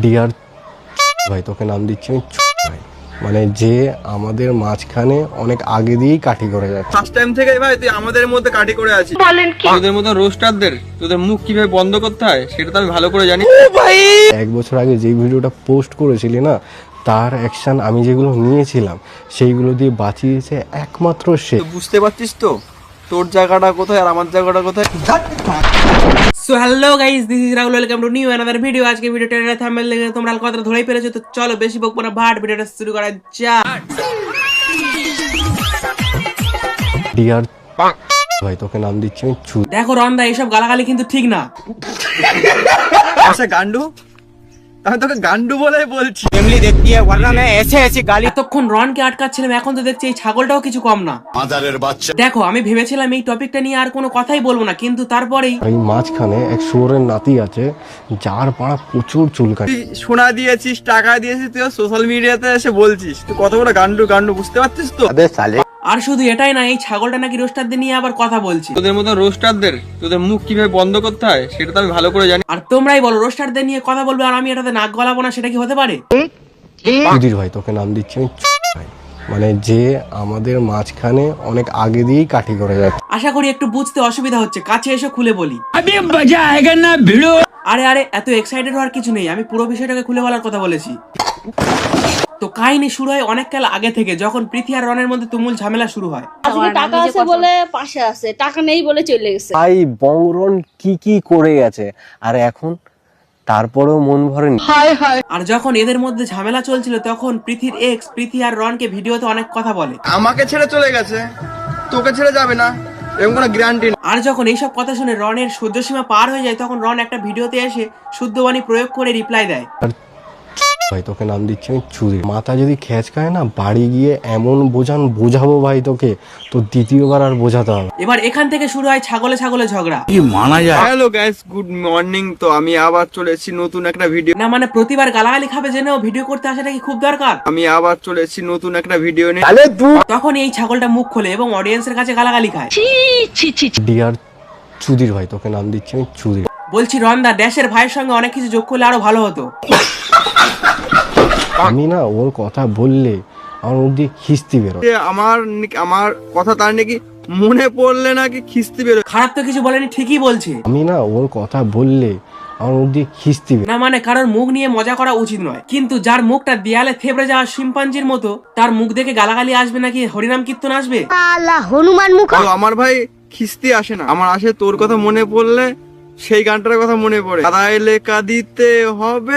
Deer ভাই, তোকে নাম দিচ্ছি আমি ভাই, মানে যে আমাদের মাঝখানে অনেক আগে দিয়েই কাঠি করে যাচ্ছে। ফার্স্ট টাইম থেকে ভাই তুই আমাদের মধ্যে কাঠি করে আছিস। বলেন কি তোদের মতো রোস্টারদের তোদের মুখ কিভাবে বন্ধ করতে হয় সেটা তো আমি ভালো করে জানি। এক বছর আগে যে ভিডিওটা পোস্ট করেছিলি না, তার অ্যাকশন আমি যেগুলো নিয়েছিলাম সেইগুলো দিয়ে বাঁচিয়েছে একমাত্র সে। বুঝতে পারছিস তো তোর জায়গাটা কোথায় আর আমার জায়গাটা কোথায়। So hello guys, this is Rahul, welcome to new another video. আজকে ভিডিওটা থাম্বনেল দেখে তোমরা কথা ধরেই পেরেছো, তো চলো বেশি বকবো না, ভাট ভিডিওটা শুরু করা যাক। ডিয়ার ভাই, তোকে নাম দিচ্ছি আমি দেখো রন্দা, এসব গালাগালি কিন্তু ঠিক না। আচ্ছা গান্ডু, আমি তোকে গান্ডু বলেই বলছি। এতক্ষণ রনকে আটকাচ্ছিলাম, এখন তো দেখছি এই ছাগলটাও কিছু কম না। দেখো আমি ভেবেছিলাম এই টপিকটা নিয়ে আর কোনো কথাই বলবো না, কিন্তু তারপরেই এই মাঝখানে এক শুয়োরের নাতি আছে যার পাড়া প্রচুর চুলকানি। তুই সোনা দিয়েছিস, টাকা দিয়েছিস, তুই সোশ্যাল মিডিয়াতে এসে বলছিস তুই কত বড় গান্ডু গান্ডু, বুঝতে পারছিস তো? আর শুধু এটাই না, এই ছাগলটা নাকি রোস্টারদের নিয়ে আবার কথা বলছে। তোদের মতো রোস্টারদের তোদের মুখ কিভাবে বন্ধ করতে হয় সেটা তো আমি ভালো করে জানি। আর তোমরাই বলো রোস্টারদের নিয়ে কথা বলবে আর আমি এটাতে নাক গলাবো না, সেটা কি হতে পারে? সুধীর ভাই, তোকে নাম দিচ্ছি আমি ভাই, মানে যে আমাদের মাঝখানে অনেক আগে দিয়েই কাঠি করে যাচ্ছে। আশা করি একটু বুঝতে অসুবিধা হচ্ছে, কাছে এসে খুলে বলি। আরে আরে, এত এক্সাইটেড হওয়ার কিছু নেই, আমি পুরো বিষয়টাকে খুলে বলার কথা বলেছি। তো কাহিনী শুরু হয় অনেক কাল আগে থেকে, যখন পৃথ্বী আর রনের মধ্যে তুমুল ঝামেলা শুরু হয়। আজকে টাকা আছে বলে পাশে আছে, টাকা নেই বলে চলে গেছে। ভাই বংরন কি কি করে গেছে, আর এখন তারপরেও মন ভরেনি। আর যখন এদের মধ্যে ঝামেলা চলছিল, তখন পৃথির এক্স পৃথ্বী আর রনকে ভিডিওতে অনেক কথা বলে। আমাকে ছেড়ে চলে গেছে, তোকে ছেড়ে যাবে না এরকম কোনো গ্যারান্টি নেই। আর যখন এইসব কথা শুনে রনের সহ্য সীমা পার হয়ে যায়, তখন রন একটা ভিডিওতে এসে শুদ্ধবাণী প্রয়োগ করে রিপ্লাই দেয়। ভাই তোকে নাম দিচ্ছি আমি চুরি। মাথা যদি খেঁচ খায় না, বাড়ি গিয়ে এমন বোঝাবো ভাই তোকে, তো দ্বিতীয়বার আর বোঝাতে হবে। এবার এখান থেকে শুরু হয় ছাগলে ছাগলে ঝগড়া। Hello guys, good morning. তো আমি আবার চলে এসেছি নতুন একটা ভিডিও। না মানে প্রতিবার গালাগালি খাবে জেনেও ভিডিও করতে আসাটা কি খুব দরকার? আমি আবার চলে এসেছি নতুন একটা ভিডিও নিয়ে। তখন এই ছাগলটা মুখ খোলে এবং অডিয়েন্সের কাছে গালাগালি খায়। ডিয়ার চুদির ভাই, তোকে নাম দিচ্ছি আমি চুদির। বলছি রন্দা, ড্যাশের ভাইয়ের সঙ্গে অনেক কিছু যোগ করলে আরো ভালো হতো। আমি না ওর কথা বললে আমার মুখ দিয়ে খিস্তি বেরো। যে আমার কথা তার নাকি মনে পড়লে নাকি খিস্তি বেরোয়। খারাপ তো কিছু বলেনি, ঠিকই বলছে। আমি না ওর কথা বললে আমার মুখ দিয়ে খিস্তি বেরো। না মানে কারোর মুখ নিয়ে মজা করা উচিত নয়, কিন্তু যার মুখটা দেয়ালে থেবড়ে যাওয়া শিম্পাঞ্জির মতো, তার মুখ দেখে গালাগালি আসবে নাকি হরিনাম কীর্তন আসবে? হনুমান মুখ। তো আমার ভাই খিস্তি আসে না, আমার আসে তোর কথা মনে পড়লে সেই গানটার কথা মনে পড়ে। কাদায় লেখা দিতে হবে